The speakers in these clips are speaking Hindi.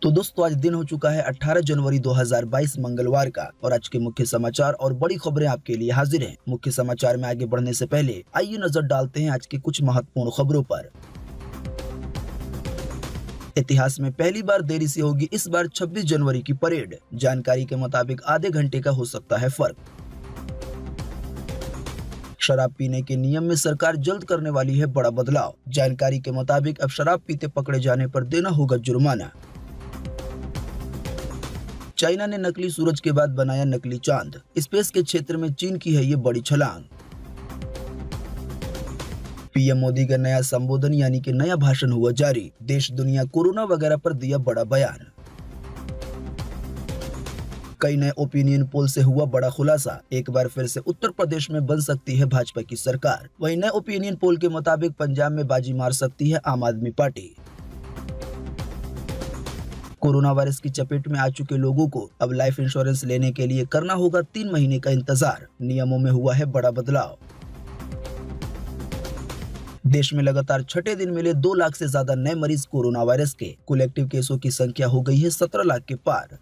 तो दोस्तों आज दिन हो चुका है 18 जनवरी 2022 मंगलवार का और आज के मुख्य समाचार और बड़ी खबरें आपके लिए हाजिर हैं। मुख्य समाचार में आगे बढ़ने से पहले आइए नजर डालते हैं आज के कुछ महत्वपूर्ण खबरों पर। इतिहास में पहली बार देरी से होगी इस बार 26 जनवरी की परेड। जानकारी के मुताबिक आधे घंटे का हो सकता है फर्क। शराब पीने के नियम में सरकार जल्द करने वाली है बड़ा बदलाव। जानकारी के मुताबिक अब शराब पीते पकड़े जाने पर देना होगा जुर्माना। चाइना ने नकली सूरज के बाद बनाया नकली चांद। स्पेस के क्षेत्र में चीन की है ये बड़ी छलांग। पीएम मोदी का नया संबोधन यानी कि नया भाषण हुआ जारी। देश दुनिया कोरोना वगैरह पर दिया बड़ा बयान। कई नए ओपिनियन पोल से हुआ बड़ा खुलासा। एक बार फिर से उत्तर प्रदेश में बन सकती है भाजपा की सरकार। वहीं नए ओपिनियन पोल के मुताबिक पंजाब में बाजी मार सकती है आम आदमी पार्टी। कोरोना वायरस की चपेट में आ चुके लोगों को अब लाइफ इंश्योरेंस लेने के लिए करना होगा 3 महीने का इंतजार। नियमों में हुआ है बड़ा बदलाव। देश में लगातार छठे दिन मिले 2 लाख से ज्यादा नए मरीज कोरोना वायरस के। कुल एक्टिव केसों की संख्या हो गई है 17 लाख के पार।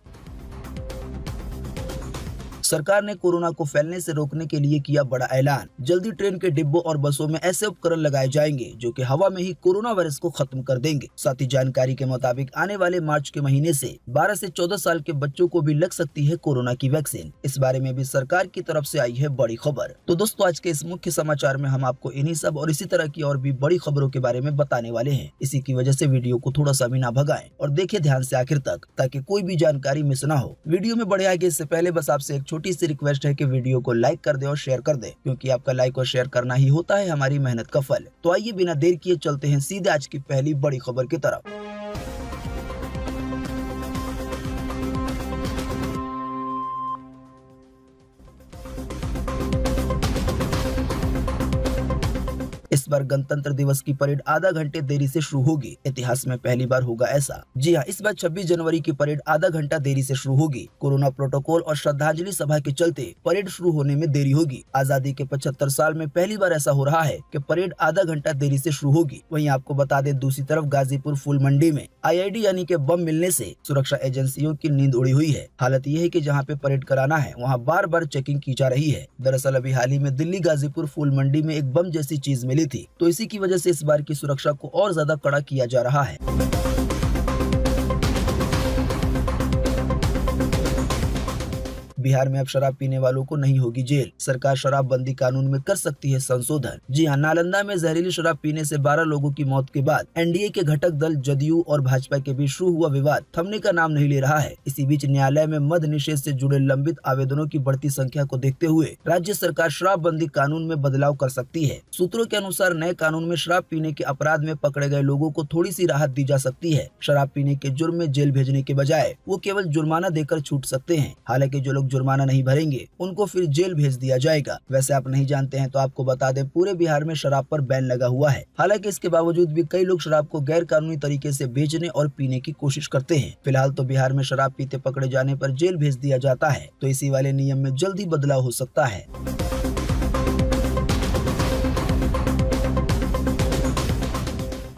सरकार ने कोरोना को फैलने से रोकने के लिए किया बड़ा ऐलान। जल्दी ट्रेन के डिब्बों और बसों में ऐसे उपकरण लगाए जाएंगे जो कि हवा में ही कोरोना वायरस को खत्म कर देंगे। साथ ही जानकारी के मुताबिक आने वाले मार्च के महीने से 12 से 14 साल के बच्चों को भी लग सकती है कोरोना की वैक्सीन। इस बारे में भी सरकार की तरफ से आई है बड़ी खबर। तो दोस्तों आज के इस मुख्य समाचार में हम आपको इन्हीं सब और इसी तरह की और भी बड़ी खबरों के बारे में बताने वाले हैं। इसी की वजह से वीडियो को थोड़ा सा भी ना भगाएं और देखें ध्यान से आखिर तक ताकि कोई भी जानकारी मिस ना हो। वीडियो में बढ़े आगे इससे पहले बस आपसे एक छोटी सी रिक्वेस्ट है कि वीडियो को लाइक कर दे और शेयर कर दे, क्योंकि आपका लाइक और शेयर करना ही होता है हमारी मेहनत का फल। तो आइए बिना देर किए चलते हैं सीधे आज की पहली बड़ी खबर की तरफ। इस बार गणतंत्र दिवस की परेड आधा घंटे देरी से शुरू होगी। इतिहास में पहली बार होगा ऐसा। जी हाँ, इस बार 26 जनवरी की परेड आधा घंटा देरी से शुरू होगी। कोरोना प्रोटोकॉल और श्रद्धांजलि सभा के चलते परेड शुरू होने में देरी होगी। आजादी के 75 साल में पहली बार ऐसा हो रहा है कि परेड आधा घंटा देरी से शुरू होगी। वहीं आपको बता दें दूसरी तरफ गाजीपुर फूल मंडी में IED यानी कि बम मिलने से सुरक्षा एजेंसियों की नींद उड़ी हुई है। हालत यह है कि जहाँ पे परेड कराना है वहाँ बार बार चेकिंग की जा रही है। दरअसल अभी हाल ही में दिल्ली गाजीपुर फूल मंडी में एक बम जैसी चीज मिली थी, तो इसी की वजह से इस बार की सुरक्षा को और ज्यादा कड़ा किया जा रहा है। बिहार में अब शराब पीने वालों को नहीं होगी जेल। सरकार शराबबंदी कानून में कर सकती है संशोधन। जी हाँ, नालंदा में जहरीली शराब पीने से 12 लोगों की मौत के बाद NDA के घटक दल जदयू और भाजपा के बीच शुरू हुआ विवाद थमने का नाम नहीं ले रहा है। इसी बीच न्यायालय में मद्य निषेध से जुड़े लंबित आवेदनों की बढ़ती संख्या को देखते हुए राज्य सरकार शराबबंदी कानून में बदलाव कर सकती है। सूत्रों के अनुसार नए कानून में शराब पीने के अपराध में पकड़े गए लोगों को थोड़ी सी राहत दी जा सकती है। शराब पीने के जुर्म में जेल भेजने के बजाय वो केवल जुर्माना देकर छूट सकते हैं। हालांकि जो लोग जुर्माना नहीं भरेंगे उनको फिर जेल भेज दिया जाएगा। वैसे आप नहीं जानते हैं तो आपको बता दें पूरे बिहार में शराब पर बैन लगा हुआ है। हालांकि इसके बावजूद भी कई लोग शराब को गैर कानूनी तरीके से बेचने और पीने की कोशिश करते हैं। फिलहाल तो बिहार में शराब पीते पकड़े जाने पर जेल भेज दिया जाता है, तो इसी वाले नियम में जल्दी बदलाव हो सकता है।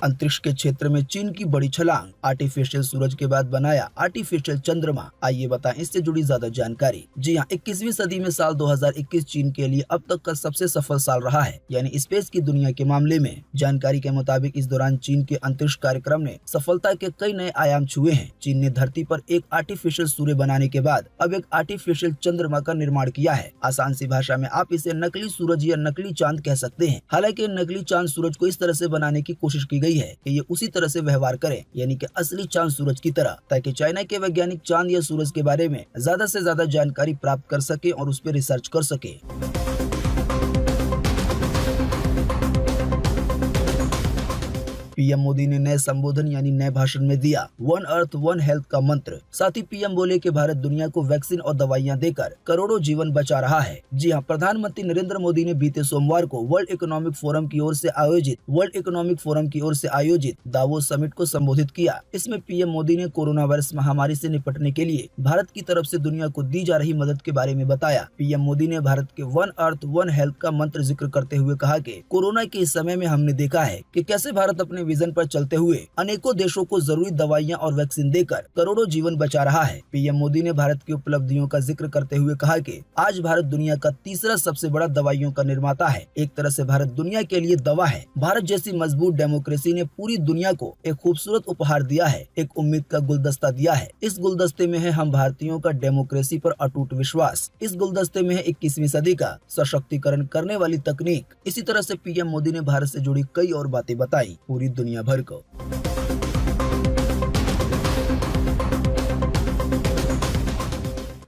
अंतरिक्ष के क्षेत्र में चीन की बड़ी छलांग। आर्टिफिशियल सूरज के बाद बनाया आर्टिफिशियल चंद्रमा। आइए बताएं इससे जुड़ी ज्यादा जानकारी। जी हाँ, 21वीं सदी में साल 2021 चीन के लिए अब तक का सबसे सफल साल रहा है, यानी स्पेस की दुनिया के मामले में। जानकारी के मुताबिक इस दौरान चीन के अंतरिक्ष कार्यक्रम ने सफलता के कई नए आयाम छुए हैं। चीन ने धरती पर एक आर्टिफिशियल सूर्य बनाने के बाद अब एक आर्टिफिशियल चंद्रमा का निर्माण किया है। आसान सी भाषा में आप इसे नकली सूरज या नकली चांद कह सकते हैं। हालांकि नकली चांद सूरज को इस तरह से बनाने की कोशिश की गई है कि ये उसी तरह से व्यवहार करे, यानी कि असली चांद सूरज की तरह, ताकि चाइना के वैज्ञानिक चांद या सूरज के बारे में ज्यादा से ज्यादा जानकारी प्राप्त कर सके और उस पर रिसर्च कर सके। पीएम मोदी ने नए संबोधन यानी नए भाषण में दिया वन अर्थ वन हेल्थ का मंत्र। साथ ही पीएम बोले कि भारत दुनिया को वैक्सीन और दवाइयां देकर करोड़ों जीवन बचा रहा है। जी हां, प्रधानमंत्री नरेंद्र मोदी ने बीते सोमवार को वर्ल्ड इकोनॉमिक फोरम की ओर से आयोजित दावोस समिट को संबोधित किया। इसमें पीएम मोदी ने कोरोना वायरस महामारी से निपटने के लिए भारत की तरफ से दुनिया को दी जा रही मदद के बारे में बताया। पीएम मोदी ने भारत के वन अर्थ वन हेल्थ का मंत्र जिक्र करते हुए कहा कि कोरोना के इस समय में हमने देखा है कि कैसे भारत अपने विजन पर चलते हुए अनेकों देशों को जरूरी दवाइयां और वैक्सीन देकर करोड़ों जीवन बचा रहा है। पीएम मोदी ने भारत की उपलब्धियों का जिक्र करते हुए कहा कि आज भारत दुनिया का तीसरा सबसे बड़ा दवाइयों का निर्माता है। एक तरह से भारत दुनिया के लिए दवा है। भारत जैसी मजबूत डेमोक्रेसी ने पूरी दुनिया को एक खूबसूरत उपहार दिया है, एक उम्मीद का गुलदस्ता दिया है। इस गुलदस्ते में है हम भारतीयों का डेमोक्रेसी पर अटूट विश्वास। इस गुलदस्ते में है 21वीं सदी का सशक्तिकरण करने वाली तकनीक। इसी तरह से पीएम मोदी ने भारत से जुड़ी कई और बातें बताई पूरी दुनिया भर को।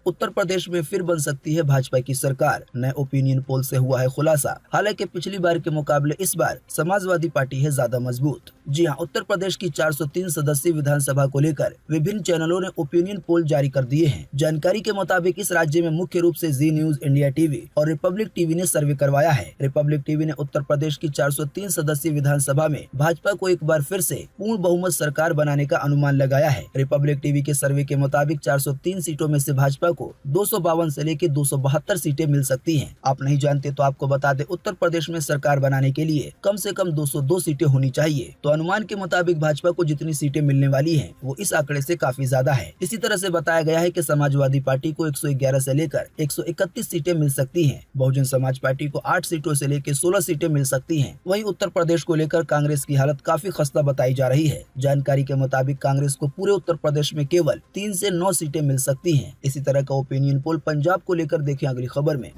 उत्तर प्रदेश में फिर बन सकती है भाजपा की सरकार, नए ओपिनियन पोल से हुआ है खुलासा। हालांकि पिछली बार के मुकाबले इस बार समाजवादी पार्टी है ज्यादा मजबूत। जी हां, उत्तर प्रदेश की 403 सदस्यीय विधानसभा को लेकर विभिन्न चैनलों ने ओपिनियन पोल जारी कर दिए हैं। जानकारी के मुताबिक इस राज्य में मुख्य रूप से जी न्यूज, इंडिया टीवी और रिपब्लिक टीवी ने सर्वे करवाया है। रिपब्लिक टीवी ने उत्तर प्रदेश की 403 सदस्यीय विधानसभा में भाजपा को एक बार फिर से पूर्ण बहुमत सरकार बनाने का अनुमान लगाया है। रिपब्लिक टीवी के सर्वे के मुताबिक 403 सीटों में से भाजपा को 252 से लेकर 272 सीटें मिल सकती हैं। आप नहीं जानते तो आपको बता दें, उत्तर प्रदेश में सरकार बनाने के लिए कम से कम 202 सीटें होनी चाहिए। तो अनुमान के मुताबिक भाजपा को जितनी सीटें मिलने वाली हैं, वो इस आंकड़े से काफी ज्यादा है। इसी तरह से बताया गया है कि समाजवादी पार्टी को 111 से लेकर 131 सीटें मिल सकती हैं। बहुजन समाज पार्टी को 8 सीटों से लेकर 16 सीटें मिल सकती हैं। वहीं उत्तर प्रदेश को लेकर कांग्रेस की हालत काफी खस्ता बताई जा रही है। जानकारी के मुताबिक कांग्रेस को पूरे उत्तर प्रदेश में केवल 3 से 9 सीटें मिल सकती हैं। इसी तरह का ओपिनियन पोल पंजाब को लेकर देखें अगली खबर में।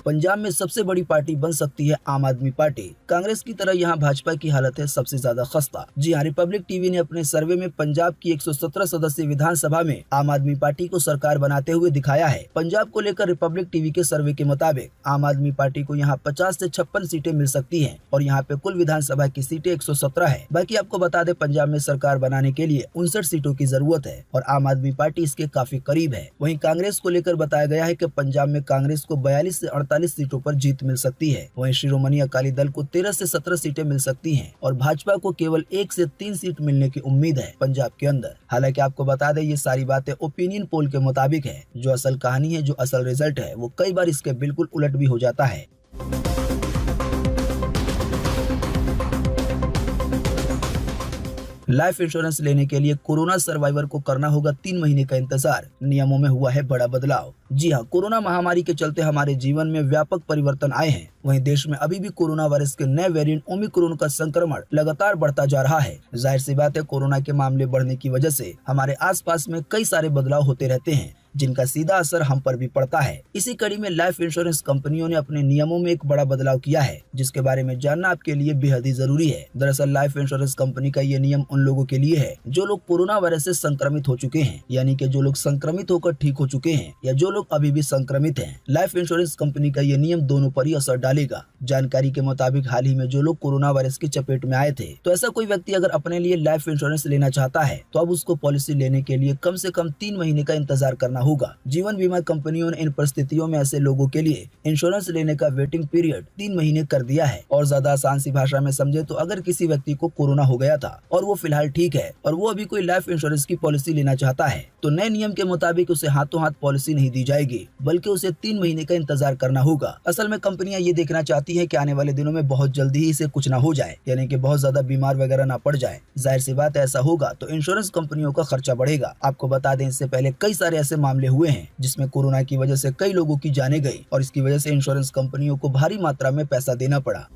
पंजाब में सबसे बड़ी पार्टी बन सकती है आम आदमी पार्टी। कांग्रेस की तरह यहां भाजपा की हालत है सबसे ज्यादा खस्ता। जी हां, रिपब्लिक टीवी ने अपने सर्वे में पंजाब की 117 सदस्यीय विधानसभा में आम आदमी पार्टी को सरकार बनाते हुए दिखाया है। पंजाब को लेकर रिपब्लिक टीवी के सर्वे के मुताबिक आम आदमी पार्टी को यहां 50 से 56 सीटें मिल सकती है और यहाँ पे कुल विधानसभा की सीटें 117 है। बाकी आपको बता दें, पंजाब में सरकार बनाने के लिए 59 सीटों की जरूरत है और आम आदमी पार्टी इसके काफी करीब है। वहीं कांग्रेस को लेकर बताया गया है कि पंजाब में कांग्रेस को 42 से 48 सीटों पर जीत मिल सकती है। वहीं शिरोमणि अकाली दल को 13 से 17 सीटें मिल सकती हैं और भाजपा को केवल 1 से 3 सीट मिलने की उम्मीद है पंजाब के अंदर। हालांकि आपको बता दें, ये सारी बातें ओपिनियन पोल के मुताबिक है। जो असल कहानी है, जो असल रिजल्ट है, वो कई बार इसके बिल्कुल उलट भी हो जाता है। लाइफ इंश्योरेंस लेने के लिए कोरोना सर्वाइवर को करना होगा 3 महीने का इंतजार। नियमों में हुआ है बड़ा बदलाव। जी हां, कोरोना महामारी के चलते हमारे जीवन में व्यापक परिवर्तन आए हैं। वहीं देश में अभी भी कोरोना वायरस के नए वेरिएंट ओमिक्रॉन का संक्रमण लगातार बढ़ता जा रहा है। जाहिर सी बात है, कोरोना के मामले बढ़ने की वजह से हमारे आसपास में कई सारे बदलाव होते रहते हैं, जिनका सीधा असर हम पर भी पड़ता है। इसी कड़ी में लाइफ इंश्योरेंस कंपनियों ने अपने नियमों में एक बड़ा बदलाव किया है, जिसके बारे में जानना आपके लिए बेहद ही जरूरी है। दरअसल लाइफ इंश्योरेंस कंपनी का ये नियम उन लोगों के लिए है जो लोग कोरोना वायरस से संक्रमित हो चुके हैं, यानी कि जो लोग संक्रमित होकर ठीक हो चुके हैं या जो लोग अभी भी संक्रमित हैं। लाइफ इंश्योरेंस कंपनी का ये नियम दोनों पर ही असर डालेगा। जानकारी के मुताबिक हाल ही में जो लोग कोरोना वायरस की चपेट में आए थे, तो ऐसा कोई व्यक्ति अगर अपने लिए लाइफ इंश्योरेंस लेना चाहता है तो अब उसको पॉलिसी लेने के लिए कम से कम 3 महीने का इंतजार करना होगा। जीवन बीमा कंपनियों ने इन परिस्थितियों में ऐसे लोगों के लिए इंश्योरेंस लेने का वेटिंग पीरियड 3 महीने कर दिया है। और ज्यादा आसान सी भाषा में समझे तो अगर किसी व्यक्ति को कोरोना हो गया था और वो फिलहाल ठीक है और वो अभी कोई लाइफ इंश्योरेंस की पॉलिसी लेना चाहता है, तो नए नियम के मुताबिक उसे हाथों हाथ पॉलिसी नहीं दी जाएगी, बल्कि उसे 3 महीने का इंतजार करना होगा। असल में कंपनियां ये देखना चाहती है कि आने वाले दिनों में बहुत जल्दी ही इसे कुछ ना हो जाए, यानी कि बहुत ज्यादा बीमार वगैरह ना पड़ जाए। जाहिर सी बात है, ऐसा होगा तो इंश्योरेंस कंपनियों का खर्चा बढ़ेगा। आपको बता दें, इससे पहले कई सारे ऐसे मामले हुए हैं जिसमें कोरोना की वजह से कई लोगों की जानें गई और इसकी वजह से इंश्योरेंस कंपनियों को भारी मात्रा में पैसा देना पड़ा।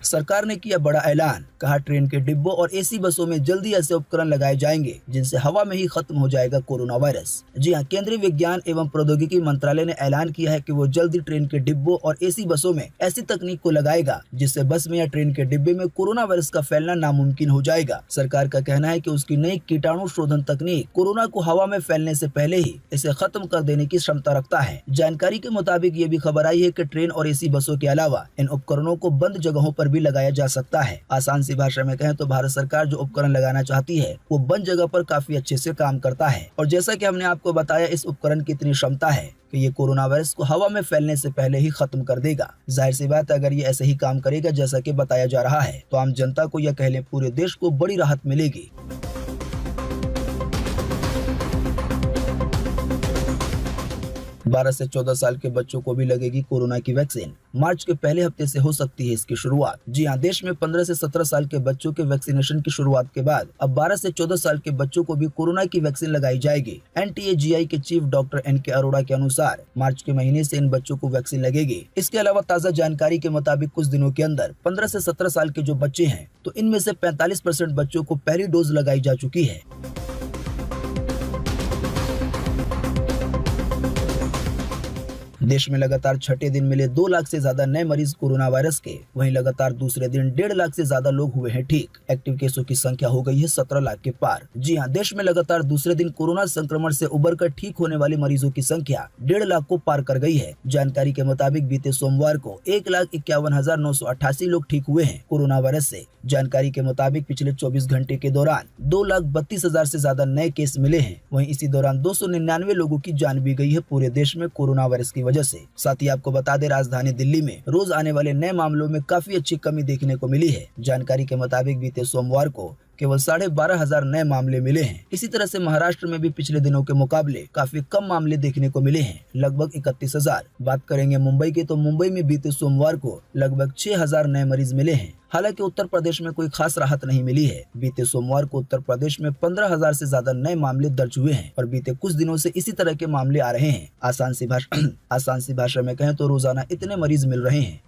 सरकार ने किया बड़ा ऐलान, कहा ट्रेन के डिब्बों और एसी बसों में जल्दी ऐसे उपकरण लगाए जाएंगे जिनसे हवा में ही खत्म हो जाएगा कोरोना वायरस। जी हां, केंद्रीय विज्ञान एवं प्रौद्योगिकी मंत्रालय ने ऐलान किया है कि वो जल्दी ट्रेन के डिब्बों और एसी बसों में ऐसी तकनीक को लगाएगा जिससे बस में या ट्रेन के डिब्बे में कोरोना वायरस का फैलना नामुमकिन हो जाएगा। सरकार का कहना है कि उसकी नई कीटाणु शोधन तकनीक कोरोना को हवा में फैलने से पहले ही इसे खत्म कर देने की क्षमता रखता है। जानकारी के मुताबिक ये भी खबर आई है कि ट्रेन और एसी बसों के अलावा इन उपकरणों को बंद जगहों पर भी लगाया जा सकता है। आसान सी भाषा में कहें तो भारत सरकार जो उपकरण लगाना चाहती है वो बंद जगह पर काफी अच्छे से काम करता है। और जैसा कि हमने आपको बताया, इस उपकरण की इतनी क्षमता है कि ये कोरोना वायरस को हवा में फैलने से पहले ही खत्म कर देगा। जाहिर सी बात है, अगर ये ऐसे ही काम करेगा जैसा कि बताया जा रहा है, तो आम जनता को या कह लें पूरे देश को बड़ी राहत मिलेगी। 12 से 14 साल के बच्चों को भी लगेगी कोरोना की वैक्सीन। मार्च के पहले हफ्ते से हो सकती है इसकी शुरुआत। जी हां, देश में 15 से 17 साल के बच्चों के वैक्सीनेशन की शुरुआत के बाद अब 12 से 14 साल के बच्चों को भी कोरोना की वैक्सीन लगाई जाएगी। NTAGI के चीफ डॉक्टर NK अरोड़ा के अनुसार मार्च के महीने से इन बच्चों को वैक्सीन लगेगी। इसके अलावा ताज़ा जानकारी के मुताबिक कुछ दिनों के अंदर 15 से 17 साल के जो बच्चे हैं तो इनमें से 45% बच्चों को पहली डोज लगाई जा चुकी है। देश में लगातार छठे दिन मिले 2 लाख से ज्यादा नए मरीज कोरोना वायरस के। वहीं लगातार दूसरे दिन 1.5 लाख से ज्यादा लोग हुए हैं ठीक। एक्टिव केसों की संख्या हो गई है 17 लाख के पार। जी हां, देश में लगातार दूसरे दिन कोरोना संक्रमण से उबरकर ठीक होने वाले मरीजों की संख्या 1.5 लाख को पार कर गई है। जानकारी के मुताबिक बीते सोमवार को 1,51,988 लोग ठीक हुए हैं कोरोना वायरस से। जानकारी के मुताबिक पिछले 24 घंटे के दौरान 2,32,000 से ज्यादा नए केस मिले हैं। वहीं इसी दौरान 299 लोगों की जान भी गई है पूरे देश में कोरोना वायरस की वजह से। साथ ही आपको बता दें, राजधानी दिल्ली में रोज आने वाले नए मामलों में काफी अच्छी कमी देखने को मिली है। जानकारी के मुताबिक बीते सोमवार को केवल 12,500 नए मामले मिले हैं। इसी तरह से महाराष्ट्र में भी पिछले दिनों के मुकाबले काफी कम मामले देखने को मिले हैं, लगभग 31,000। बात करेंगे मुंबई की तो मुंबई में बीते सोमवार को लगभग 6,000 नए मरीज मिले हैं। हालांकि उत्तर प्रदेश में कोई खास राहत नहीं मिली है। बीते सोमवार को उत्तर प्रदेश में 15,000 से ज्यादा नए मामले दर्ज हुए हैं और बीते कुछ दिनों से इसी तरह के मामले आ रहे हैं। आसान सी भाषा में कहें तो रोजाना इतने मरीज मिल रहे हैं।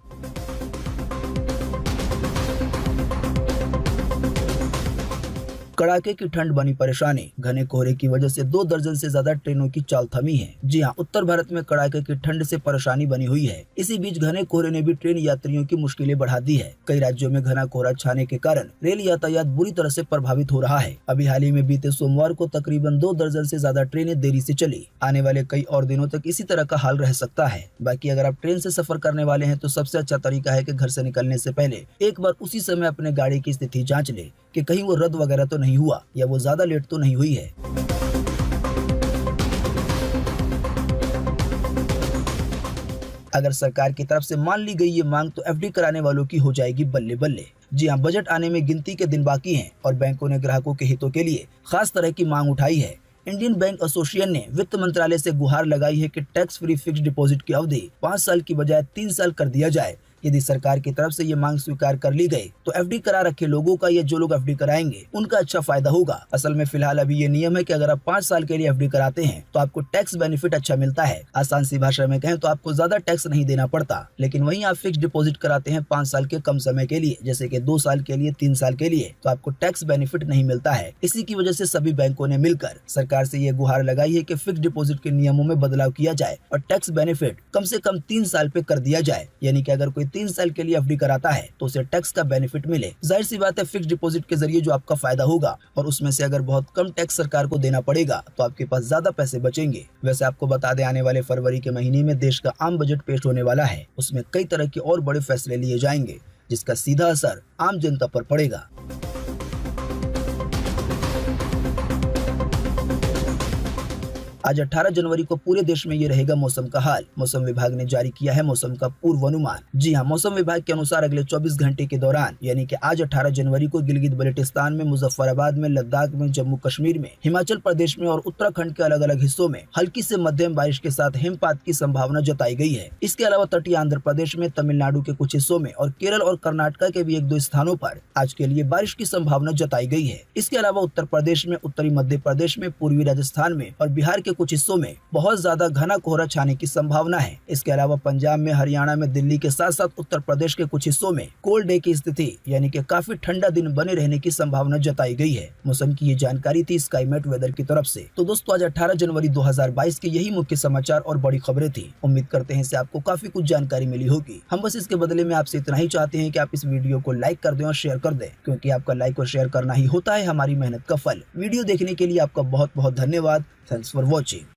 कड़ाके की ठंड बनी परेशानी। घने कोहरे की वजह से 2 दर्जन से ज्यादा ट्रेनों की चाल थमी है। जी हां, उत्तर भारत में कड़ाके की ठंड से परेशानी बनी हुई है। इसी बीच घने कोहरे ने भी ट्रेन यात्रियों की मुश्किलें बढ़ा दी है। कई राज्यों में घना कोहरा छाने के कारण रेल यातायात बुरी तरह से प्रभावित हो रहा है। अभी हाल ही में बीते सोमवार को तकरीबन 2 दर्जन से ज्यादा ट्रेनें देरी से चली। आने वाले कई और दिनों तक इसी तरह का हाल रह सकता है। बाकी अगर आप ट्रेन से सफर करने वाले हैं तो सबसे अच्छा तरीका है कि घर से निकलने से पहले एक बार उसी समय अपने गाड़ी की स्थिति जांच ले कि कहीं वो रद्द वगैरह तो नहीं हुआ या वो ज्यादा लेट तो नहीं हुई है। अगर सरकार की तरफ से मान ली गई ये मांग तो FD कराने वालों की हो जाएगी बल्ले बल्ले। जी हां, बजट आने में गिनती के दिन बाकी हैं और बैंकों ने ग्राहकों के हितों के लिए खास तरह की मांग उठाई है। इंडियन बैंक एसोसिएशन ने वित्त मंत्रालय से गुहार लगाई है कि टैक्स फ्री फिक्स्ड डिपॉजिट की अवधि 5 साल की बजाय 3 साल कर दिया जाए। यदि सरकार की तरफ से ये मांग स्वीकार कर ली गई तो FD करा रखे लोगों का या जो लोग FD कराएंगे उनका अच्छा फायदा होगा। असल में फिलहाल अभी ये नियम है कि अगर आप 5 साल के लिए FD कराते हैं तो आपको टैक्स बेनिफिट अच्छा मिलता है। आसान सी भाषा में कहें तो आपको ज्यादा टैक्स नहीं देना पड़ता। लेकिन वहीं आप फिक्स डिपॉजिट कराते हैं 5 साल के कम समय के लिए, जैसे कि 2 साल के लिए, 3 साल के लिए, तो आपको टैक्स बेनिफिट नहीं मिलता है। इसी की वजह से सभी बैंकों ने मिलकर सरकार से ये गुहार लगाई है कि फिक्स डिपॉजिट के नियमों में बदलाव किया जाए और टैक्स बेनिफिट कम से कम 3 साल पे कर दिया जाए। यानी कि अगर कोई 3 साल के लिए FD कराता है तो उसे टैक्स का बेनिफिट मिले। जाहिर सी बात है, फिक्स डिपॉजिट के जरिए जो आपका फायदा होगा और उसमें से अगर बहुत कम टैक्स सरकार को देना पड़ेगा तो आपके पास ज्यादा पैसे बचेंगे। वैसे आपको बता दें, आने वाले फरवरी के महीने में देश का आम बजट पेश होने वाला है। उसमें कई तरह के और बड़े फैसले लिए जाएंगे जिसका सीधा असर आम जनता पर पड़ेगा। आज 18 जनवरी को पूरे देश में ये रहेगा मौसम का हाल। मौसम विभाग ने जारी किया है मौसम का पूर्वानुमान। जी हां, मौसम विभाग के अनुसार अगले 24 घंटे के दौरान यानी कि आज 18 जनवरी को गिलगित बल्टिस्तान में, मुजफ्फराबाद में, लद्दाख में, जम्मू कश्मीर में, हिमाचल प्रदेश में और उत्तराखंड के अलग अलग हिस्सों में हल्की से मध्यम बारिश के साथ हिमपात की संभावना जताई गई है। इसके अलावा तटीय आंध्र प्रदेश में, तमिलनाडु के कुछ हिस्सों में और केरल और कर्नाटक के भी 1-2 स्थानों पर आज के लिए बारिश की संभावना जताई गई है। इसके अलावा उत्तर प्रदेश में, उत्तरी मध्य प्रदेश में, पूर्वी राजस्थान में और बिहार के कुछ हिस्सों में बहुत ज्यादा घना कोहरा छाने की संभावना है। इसके अलावा पंजाब में, हरियाणा में, दिल्ली के साथ साथ उत्तर प्रदेश के कुछ हिस्सों में कोल्ड डे की स्थिति यानी कि काफी ठंडा दिन बने रहने की संभावना जताई गई है। मौसम की ये जानकारी थी स्काईमेट वेदर की तरफ से। तो दोस्तों, आज 18 जनवरी 2022 के यही मुख्य समाचार और बड़ी खबरें थी। उम्मीद करते हैं इससे आपको काफी कुछ जानकारी मिली होगी। हम बस इसके बदले में आपसे इतना ही चाहते हैं कि आप इस वीडियो को लाइक कर दें और शेयर कर दें, क्योंकि आपका लाइक और शेयर करना ही होता है हमारी मेहनत का फल। वीडियो देखने के लिए आपका बहुत बहुत धन्यवाद। Thanks for watching.